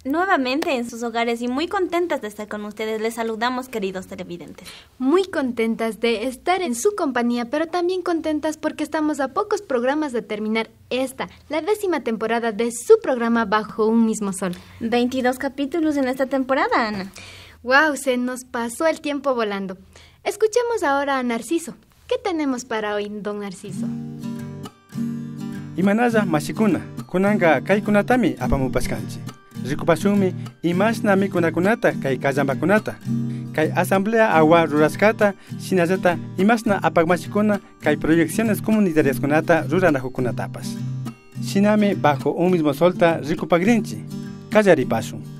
nuevamente en sus hogares y muy contentas de estar con ustedes. Les saludamos, queridos televidentes. Muy contentas de estar en su compañía, pero también contentas porque estamos a pocos programas de terminar la 10ª temporada de su programa Bajo un mismo sol. 22 capítulos en esta temporada, Ana. ¡Wow! Se nos pasó el tiempo volando. Escuchemos ahora a Narciso. ¿Qué tenemos para hoy, don Narciso? Imanalla mashikuna, kunanga kaykunatami apamupashkanchi. Rikupashunmi imashna mikunakunata kay kallambakunata. Kay asamblea agua rurashkata, shinallata imashna apagmashikuna kay proyecciones comunitariaskunata ruranajukunatapas. Shinami bajo un mismo solta rikupagrinchi, kallaripashun.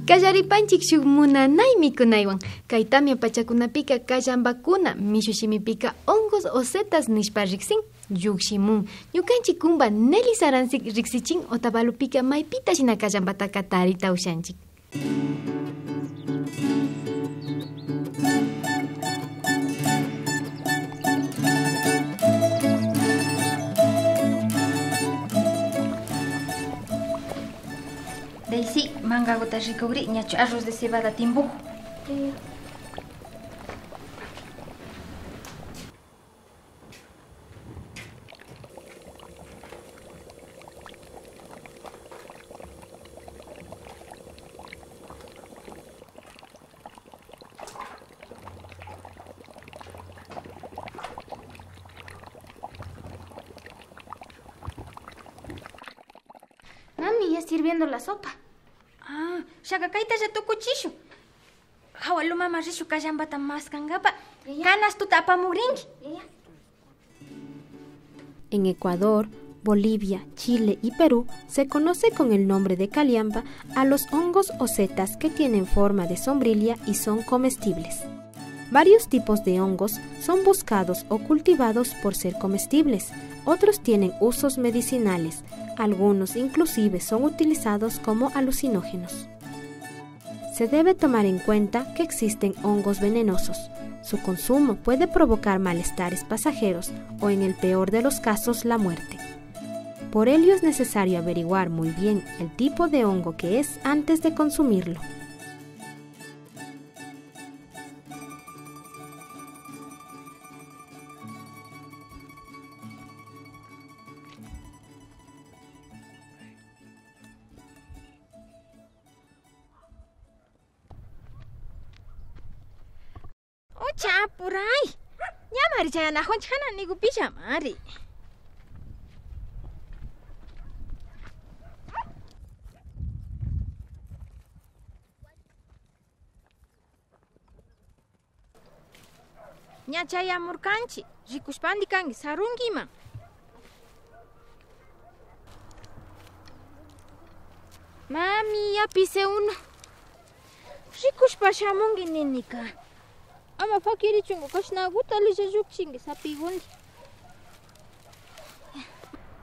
Kallaripanchik shuk munanaymi kunaywan. Kay tamya pachakunapika kallambakuna, mishushimipika hongos o setas nishpa riksin. Yukshimun. Ñukanchik kumba Nelly Saransik riksichin Otavalopica maypita shina kallambata katarita ushanchik. Daisy, manga gota ricogri, ñacho arroz de cebada timbu. Mami, ya está hirviendo la sopa. Shakacaita ya tu cuchillo. Hawalu mama rishu kallambata maskangapa. Canas tu tapamurinki. En Ecuador, Bolivia, Chile y Perú se conoce con el nombre de caliamba a los hongos o setas que tienen forma de sombrilla y son comestibles. Varios tipos de hongos son buscados o cultivados por ser comestibles. Otros tienen usos medicinales. Algunos inclusive son utilizados como alucinógenos. Se debe tomar en cuenta que existen hongos venenosos. Su consumo puede provocar malestares pasajeros o, en el peor de los casos, la muerte. Por ello es necesario averiguar muy bien el tipo de hongo que es antes de consumirlo. Chapuray. Yamari chayana honchana nigu pijamari. Ñachaya murkanchi, rikushpandi kangi sarungima. Mami, ya pise uno. Rikushpa shamungi ninika. Ama fakiri chungo kashnaguta lija yukchingi sapigundi.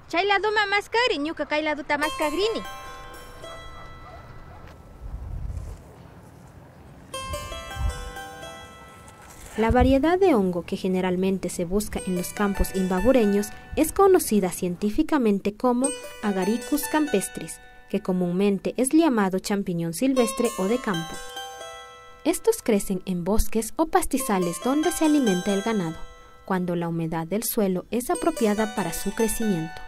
Chay lado ma mascari, ñuka kay lado ta mascagrini. La variedad de hongo que generalmente se busca en los campos imbabureños es conocida científicamente como Agaricus campestris, que comúnmente es llamado champiñón silvestre o de campo. Estos crecen en bosques o pastizales donde se alimenta el ganado, cuando la humedad del suelo es apropiada para su crecimiento.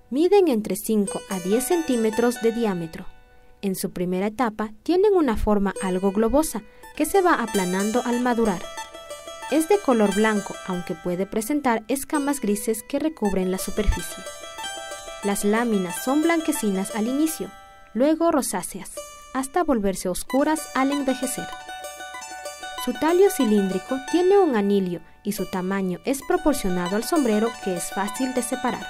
Miden entre 5 a 10 centímetros de diámetro. En su primera etapa tienen una forma algo globosa que se va aplanando al madurar. Es de color blanco, aunque puede presentar escamas grises que recubren la superficie. Las láminas son blanquecinas al inicio, luego rosáceas, hasta volverse oscuras al envejecer. Su tallo cilíndrico tiene un anillo y su tamaño es proporcionado al sombrero, que es fácil de separar.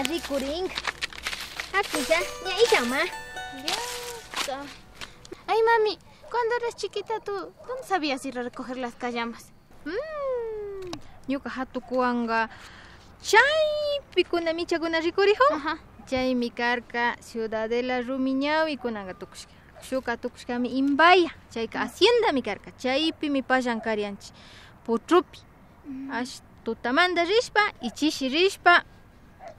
Rikuring. Aquí ya llama. Ya. Ay, mami, cuando eras chiquita, ¿tú dónde sabías ir a recoger las callamas? ñuka hatukuanga chaypi kuna michakuna rikurihun. Ajá. Chaymi karka Ciudadela Rumiñawi kunanga tukushka. Shuka tukushkami Imbaya. Chayka hacienda mi karka. Chaypi mi pashan karianchi. Puchupi. Ash tutamanda rishpa, ichishi rishpa,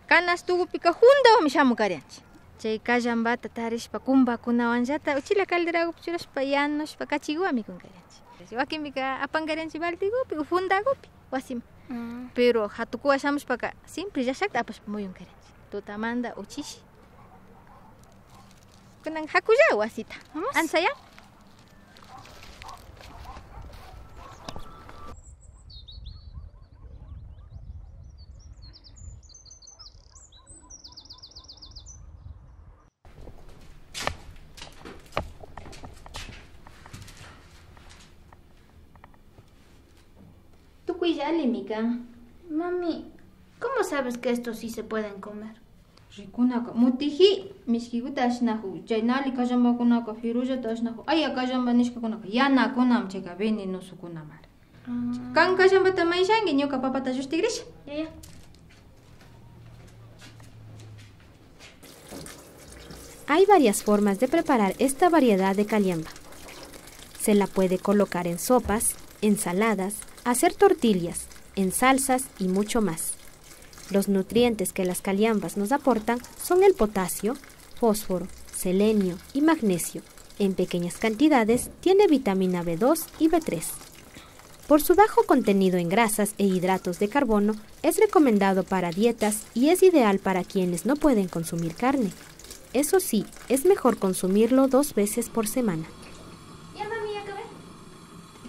kanas tugupika hundaw mi shamu karianchi. Chay kallambata tarishpa kumbakunawanllata uchila calderagupi churashpa yanushpa kachiguami kunkarianchi. Wakinmika apankarianchi baltigupi o fundagupi wasima. Pero hatukuwa shamushpaka siempre llashakta apashpa muyunkarianchi. Tutamanda uchishi. Kunan hakulla wasita. Vamos. Ansaya. Tukuyali mika. Mami, ¿cómo sabes que estos sí se pueden comer? Rikunaka mutiji mishkiguta ashnahu chaynali kallambakunaka firullata ashnahu aya kallamba nishkakunaka yanakunam chayka venenosukunamari. Kan kallambata mayshanki ñuka papata llustigrisha. Ya. Hay varias formas de preparar esta variedad de caliamba. Se la puede colocar en sopas, ensaladas, hacer tortillas, en salsas y mucho más. Los nutrientes que las caliambas nos aportan son el potasio, fósforo, selenio y magnesio. En pequeñas cantidades tiene vitamina B2 y B3. Por su bajo contenido en grasas e hidratos de carbono, es recomendado para dietas y es ideal para quienes no pueden consumir carne. Eso sí, es mejor consumirlo 2 veces por semana. Ya, mami, ya acabé.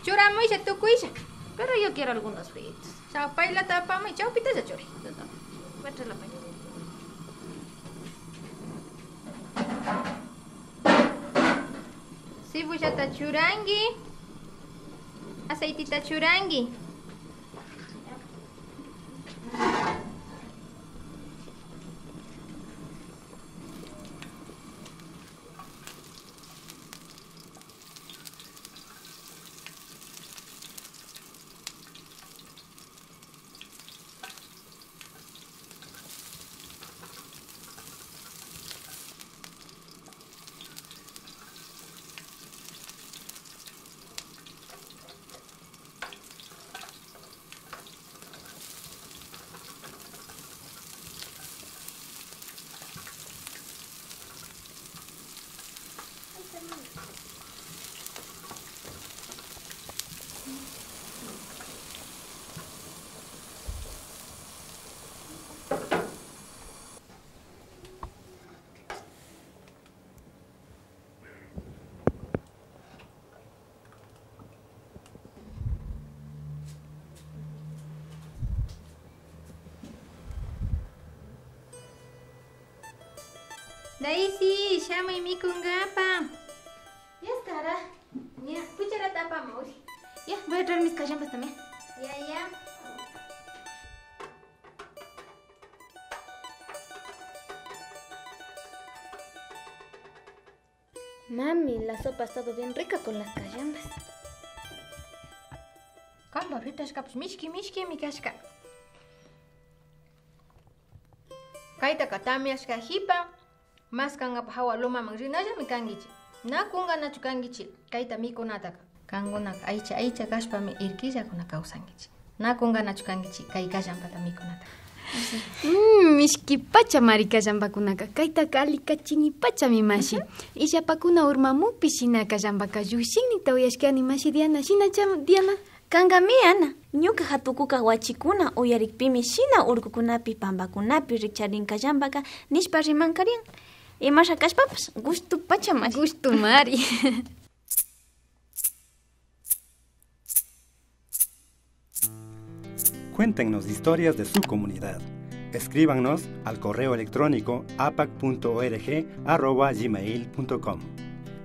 Churamuisha tukuycha. Pero yo quiero algunos fritos. Chao paila tapama y chao pita ya churi. Vete la paella. Sibullata churangi. Aceitita churangi. Daisy, shamuy mikungapa. Ya estará. Ya, puchara tapama uri. Ya, voy a traer mis callambas también. Ya. Mami, la sopa ha estado bien rica con las callambas. Kamba ritashkapish mishki mikashka. Kaytaka tamyashka hipa. Maskangapa hawa lumaman rinallami kankichi. Nakunganachu kankichi. Kayta mikunataka. Kankunaka aycha kashpami irkillakuna kawsankichi. Nakunganachu kankichi kay kallampata mikunata. Mishki pacha mari kallambakunaka kayta kali kachini pacha mi mashi. Ishapakuna urmamupi shina kallambaka llushiknikta uyashkani mashi Diana. Shina Diana. Kankami Ana, ñuka hatukuka wachikuna uyarikpimi shina urkukunapi pambakunapi richarin kallambaka nishpa rimankarian. Imasha kashpapas gustu pachamari. Gustu mari. Cuéntenos historias de su comunidad. Escríbanos al correo electrónico apac.org@gmail.com,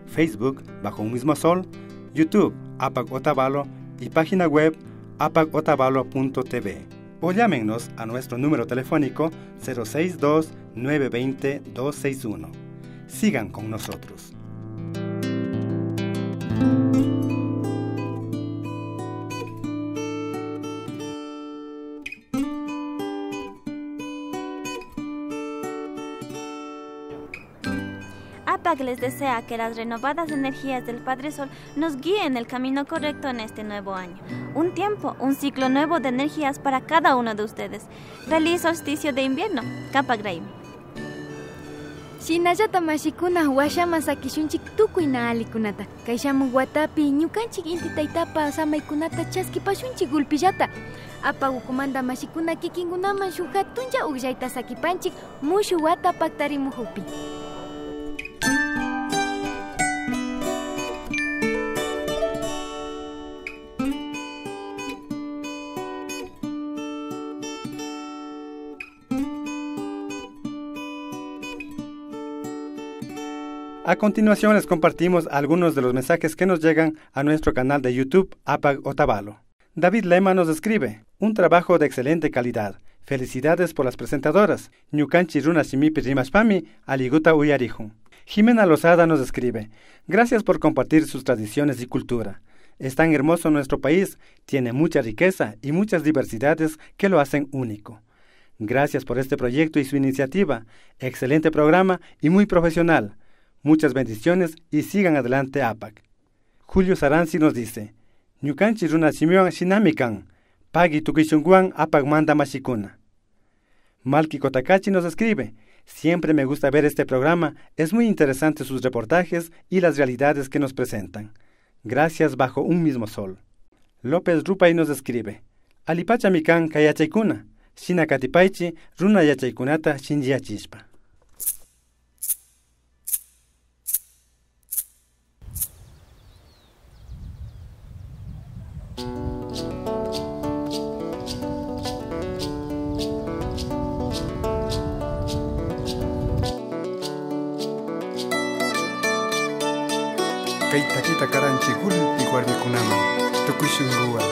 Facebook Bajo un mismo sol, YouTube APAC Otavalo y página web apacotavalo.tv, o llámenos a nuestro número telefónico 062-920-261. Sigan con nosotros. APAC les desea que las renovadas energías del Padre Sol nos guíen en el camino correcto en este nuevo año. Un tiempo, un ciclo nuevo de energías para cada uno de ustedes. Feliz solsticio de invierno. Kapak Raimi. Shinallata mashikuna washama sakishunchik tukuyna alikunata. Kayshamun watapi ñukanchik inti taytapa samaykunata chaskipashunchik gulpillata. Apagukumanta mashikuna kikinkunaman shuk hatunlla uqllayta sakipanchik mushu wata paktarimuhupi. A continuación les compartimos algunos de los mensajes que nos llegan a nuestro canal de YouTube APAC Otavalo. David Lema nos escribe: un trabajo de excelente calidad. Felicidades por las presentadoras. Ñukanchi runa shimipi rimashpami aliguta uyariju. Jimena Lozada nos escribe: gracias por compartir sus tradiciones y cultura. Es tan hermoso nuestro país, tiene mucha riqueza y muchas diversidades que lo hacen único. Gracias por este proyecto y su iniciativa. Excelente programa y muy profesional. Muchas bendiciones y sigan adelante APAC. Julio Saranzi nos dice: Ñukanchi runa shimiwan shinamikan, pagi tukishunguan APAC manda mashikuna. Malki Kotakachi nos escribe: siempre me gusta ver este programa, es muy interesante sus reportajes y las realidades que nos presentan. Gracias bajo un mismo sol. López Rupay nos escribe: alipacha mikan kayachaykuna, shinakatipaychi runa yachaykunata shinjiachishpa. Kay takita karanchi gulpi warmikunaman tukushunguwan.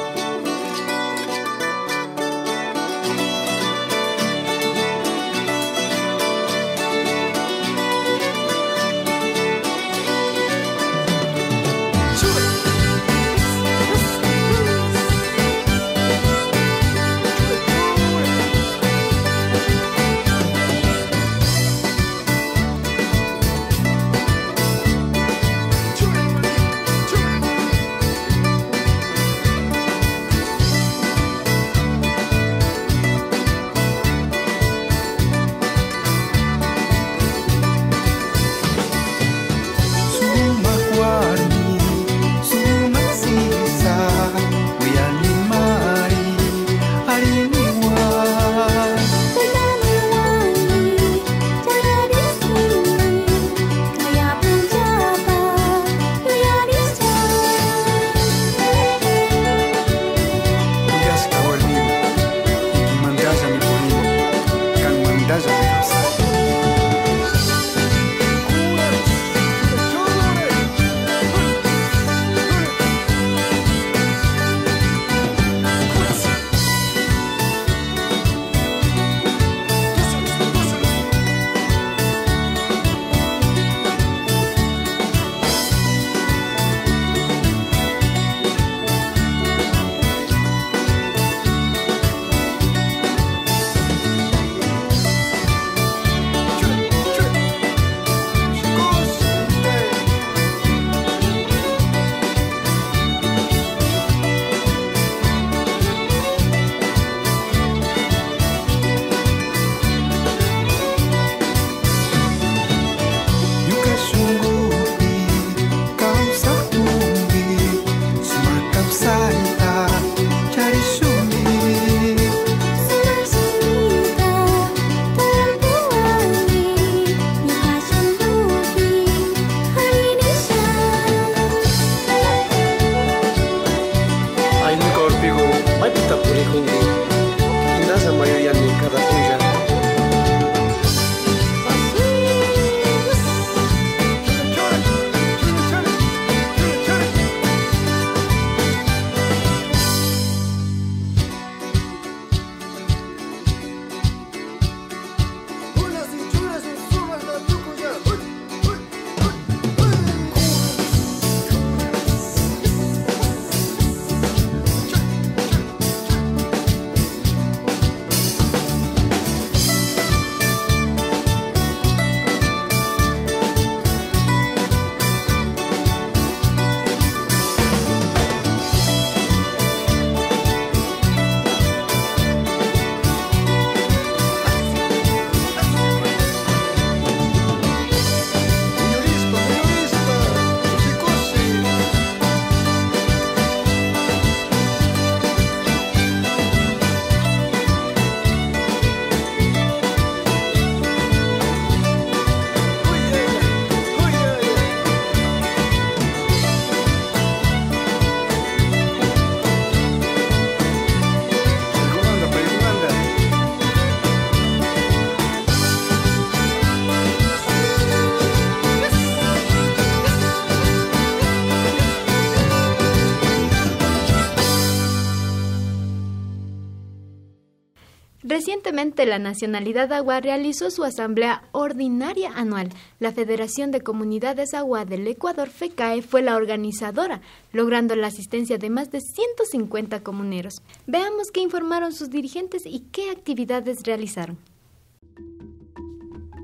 Recientemente la Nacionalidad Agua realizó su asamblea ordinaria anual. La Federación de Comunidades Agua del Ecuador, FECAE, fue la organizadora, logrando la asistencia de más de 150 comuneros. Veamos qué informaron sus dirigentes y qué actividades realizaron.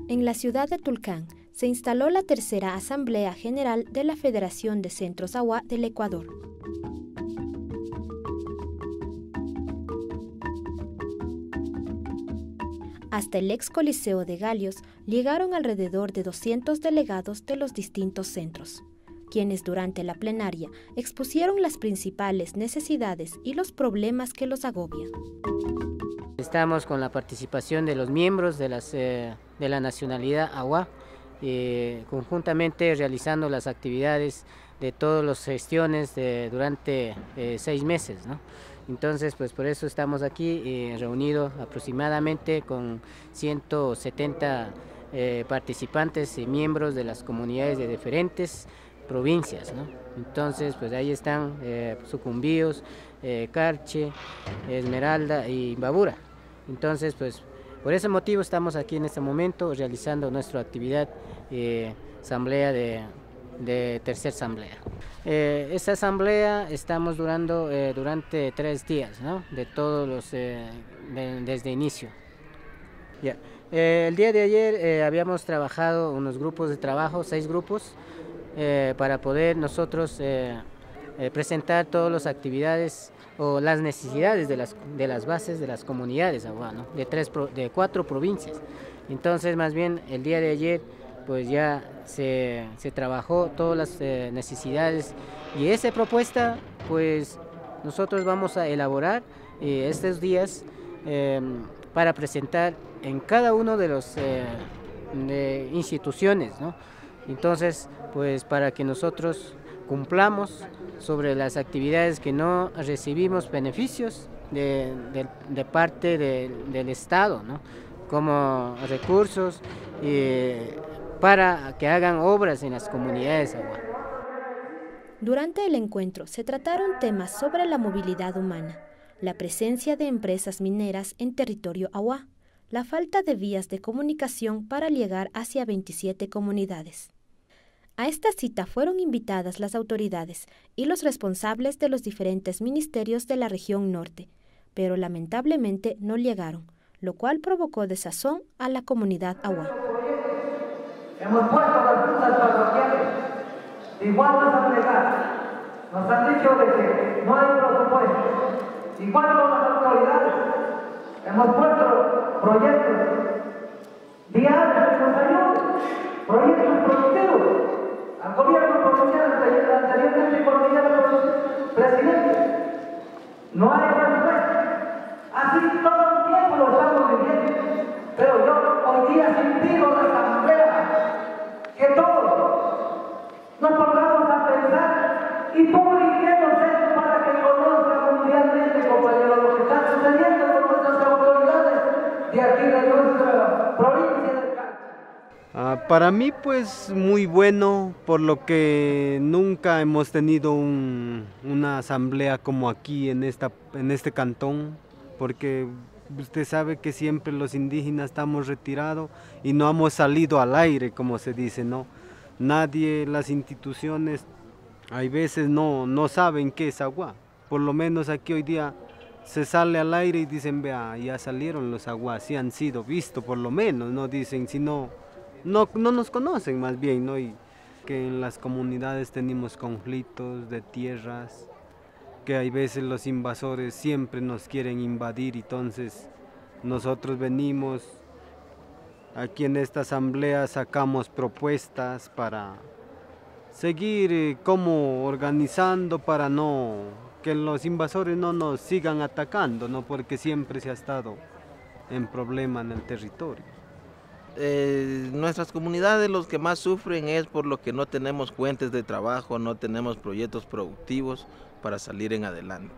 En la ciudad de Tulcán se instaló la tercera Asamblea General de la Federación de Centros Agua del Ecuador. Hasta el ex Coliseo de Galios llegaron alrededor de 200 delegados de los distintos centros, quienes durante la plenaria expusieron las principales necesidades y los problemas que los agobian. Estamos con la participación de los miembros de la Nacionalidad Agua, conjuntamente realizando las actividades de todas las gestiones durante 6 meses, ¿no? Entonces, pues por eso estamos aquí reunidos aproximadamente con 170 participantes y miembros de las comunidades de diferentes provincias, ¿no? Entonces, pues ahí están Sucumbíos, Carche, Esmeralda y Imbabura. Entonces, pues por ese motivo estamos aquí en este momento realizando nuestra actividad asamblea de tercera asamblea. Esta asamblea estamos durante 3 días, ¿no? De todos los desde inicio. Yeah. El día de ayer habíamos trabajado unos grupos de trabajo, 6 grupos, para poder nosotros presentar todas las actividades o las necesidades de las bases de las comunidades agua, ¿no? De 4 provincias. Entonces, más bien el día de ayer pues ya se trabajó todas las necesidades y esa propuesta pues nosotros vamos a elaborar estos días para presentar en cada uno de los instituciones, ¿no? Entonces, pues para que nosotros cumplamos sobre las actividades que no recibimos beneficios de parte del Estado, ¿no? Como recursos para que hagan obras en las comunidades agua. Durante el encuentro se trataron temas sobre la movilidad humana, la presencia de empresas mineras en territorio agua, la falta de vías de comunicación para llegar hacia 27 comunidades. A esta cita fueron invitadas las autoridades y los responsables de los diferentes ministerios de la región norte, pero lamentablemente no llegaron, lo cual provocó desazón a la comunidad agua. Hemos puesto las juntas parroquiales, igual nos han negado, nos han dicho de que no hay presupuesto, igual con las autoridades, hemos puesto proyectos diarios que nos ayuden, proyectos productivos, al gobierno provincial anteriormente con el presidente, no hay presupuesto, así todo el tiempo lo estamos viviendo, pero yo hoy día sentido la asamblea que todos nos pongamos a pensar y publiquemos esto para que conozcan mundialmente, compañeros, lo que está sucediendo con nuestras autoridades de aquí de nuestra provincia del Carchi. Para mí, pues, muy bueno, por lo que nunca hemos tenido una asamblea como aquí en este cantón, porque usted sabe que siempre los indígenas estamos retirados y no hemos salido al aire, como se dice, ¿no? Nadie, las instituciones, hay veces no saben qué es agua. Por lo menos aquí hoy día se sale al aire y dicen, vea, ya salieron los aguas, sí han sido vistos por lo menos, no dicen, si no nos conocen más bien, ¿no? Y que en las comunidades tenemos conflictos de tierras, que hay veces los invasores siempre nos quieren invadir, entonces nosotros venimos aquí en esta asamblea, sacamos propuestas para seguir como organizando para que los invasores no nos sigan atacando, ¿no? Porque siempre se ha estado en problema en el territorio. Nuestras comunidades los que más sufren es por lo que no tenemos fuentes de trabajo, no tenemos proyectos productivos para salir en adelante.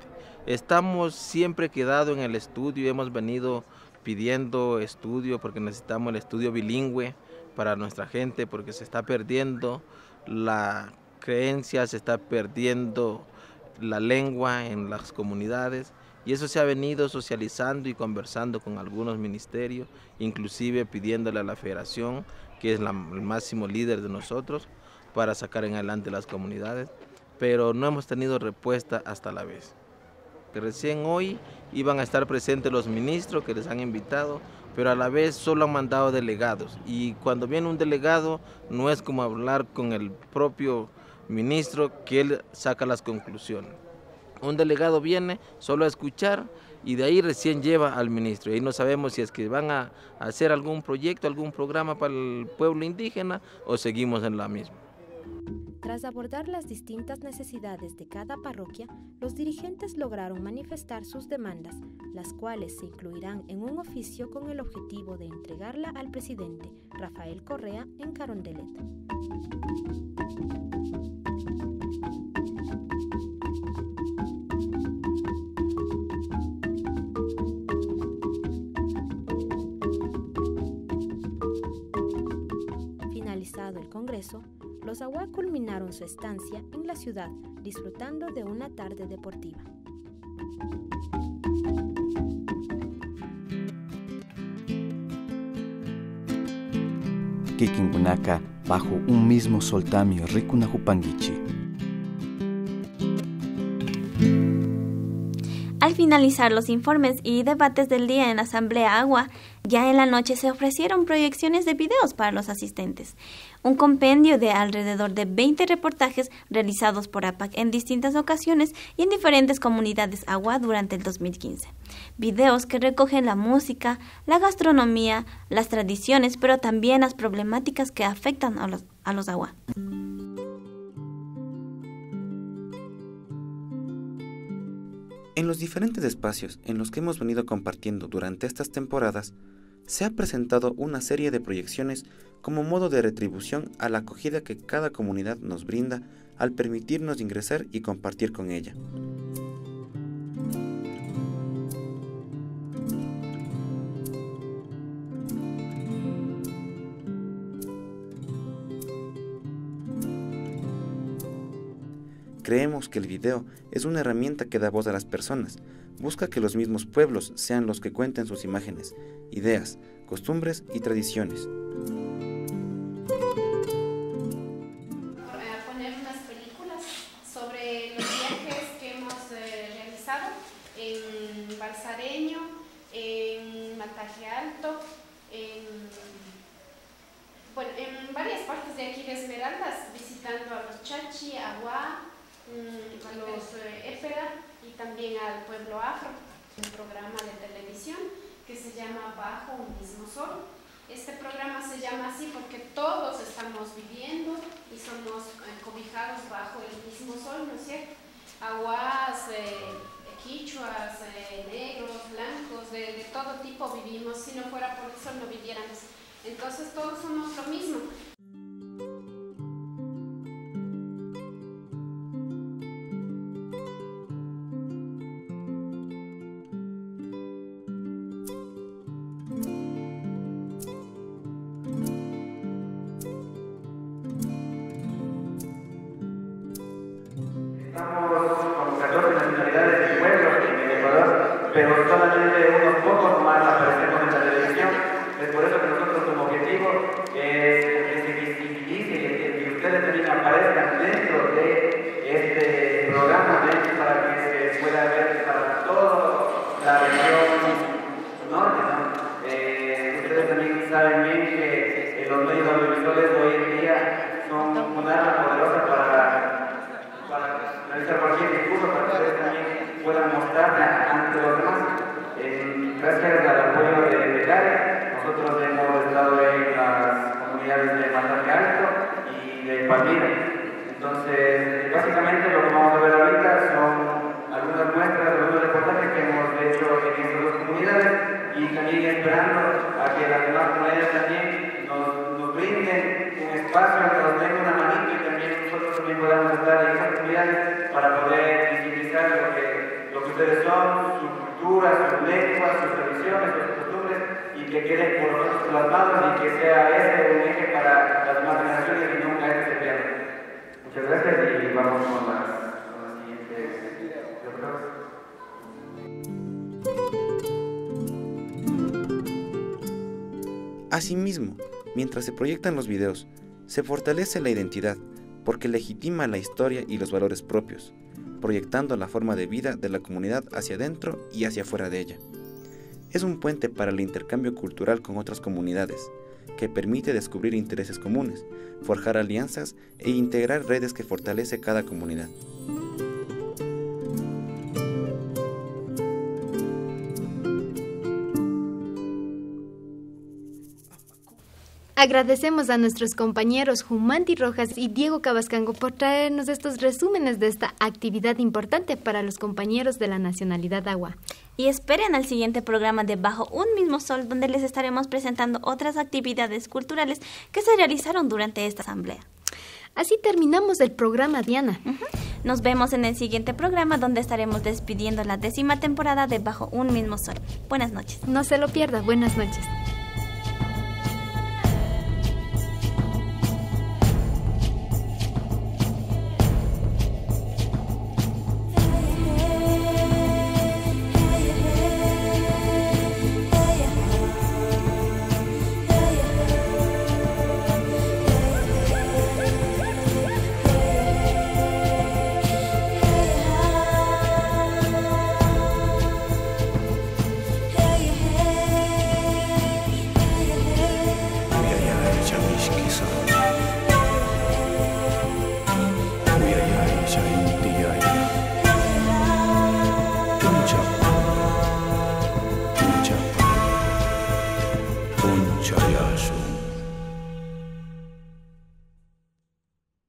Estamos siempre quedados en el estudio, hemos venido pidiendo estudio porque necesitamos el estudio bilingüe para nuestra gente, porque se está perdiendo la creencia, se está perdiendo la lengua en las comunidades Y eso se ha venido socializando y conversando con algunos ministerios, inclusive pidiéndole a la federación, que es el máximo líder de nosotros, para sacar en adelante las comunidades, pero no hemos tenido respuesta hasta la vez. Que recién hoy iban a estar presentes los ministros que les han invitado, pero a la vez solo han mandado delegados, y cuando viene un delegado no es como hablar con el propio ministro, que él saca las conclusiones. Un delegado viene solo a escuchar y de ahí recién lleva al ministro. Y ahí no sabemos si es que van a hacer algún proyecto, algún programa para el pueblo indígena o seguimos en la misma. Tras abordar las distintas necesidades de cada parroquia, los dirigentes lograron manifestar sus demandas, las cuales se incluirán en un oficio con el objetivo de entregarla al presidente Rafael Correa en Carondelet. Finalizado el Congreso, los Awa culminaron su estancia en la ciudad, disfrutando de una tarde deportiva. Kikingunaka bajo un mismo soltamio rikunajupanguichi. Al finalizar los informes y debates del día en la Asamblea Agua, ya en la noche se ofrecieron proyecciones de videos para los asistentes. Un compendio de alrededor de 20 reportajes realizados por APAC en distintas ocasiones y en diferentes comunidades Agua durante el 2015. Videos que recogen la música, la gastronomía, las tradiciones, pero también las problemáticas que afectan a los Agua. En los diferentes espacios en los que hemos venido compartiendo durante estas temporadas, se ha presentado una serie de proyecciones como modo de retribución a la acogida que cada comunidad nos brinda al permitirnos ingresar y compartir con ella. Creemos que el video es una herramienta que da voz a las personas, busca que los mismos pueblos sean los que cuenten sus imágenes, ideas, costumbres y tradiciones. Poner unas películas sobre los viajes que hemos realizado en Balsareño, en Mataje Alto, en varias partes de aquí de Esmeraldas, visitando a los Chachi, Agua, a los Épera y también al pueblo afro. Un programa de televisión que se llama Bajo un mismo sol. Este programa se llama así porque todos estamos viviendo y somos cobijados bajo el mismo sol, ¿no es cierto? Aguas, quichuas, negros, blancos, de todo tipo vivimos. Si no fuera por el sol no viviéramos. Entonces todos somos lo mismo. Pero solamente unos pocos más aparecemos en la televisión. Es por eso que nosotros como objetivo es que se visibilice, que ustedes también aparezcan dentro de este programa, para que se pueda ver para toda la región norte, ¿no? Ustedes también saben bien que los medios audiovisuales hoy en día son un arma poderosa para realizar cualquier discurso, para que ustedes también puedan mostrarla ante los demás. Gracias al apoyo de CARE, nosotros hemos estado en las comunidades de Mataje Alto y de Palmira. Entonces, básicamente lo que vamos a ver ahorita son algunas muestras, algunos reportajes que hemos hecho en estas dos comunidades y también esperando a que las demás comunidades también nos brinden un espacio, nos den una manito y también nosotros también podamos estar en esas comunidades para poder visibilizar lo que ustedes son, su cultura, sus lenguas, sus tradiciones, sus costumbres, y que queden por nosotros plasmados y que sea ese un eje para las demás generaciones y nunca este se pierda. Muchas gracias y vamos con las siguientes. Asimismo, mientras se proyectan los videos, se fortalece la identidad porque legitima la historia y los valores propios, proyectando la forma de vida de la comunidad hacia adentro y hacia afuera de ella. Es un puente para el intercambio cultural con otras comunidades, que permite descubrir intereses comunes, forjar alianzas e integrar redes que fortalece cada comunidad. Agradecemos a nuestros compañeros Jumanti Rojas y Diego Cabascango por traernos estos resúmenes de esta actividad importante para los compañeros de la nacionalidad Agua. Y esperen al siguiente programa de Bajo un mismo sol, donde les estaremos presentando otras actividades culturales que se realizaron durante esta asamblea. Así terminamos el programa, Diana. Nos vemos en el siguiente programa, donde estaremos despidiendo la 10ª temporada de Bajo un mismo sol. Buenas noches. No se lo pierda. Buenas noches. Chao.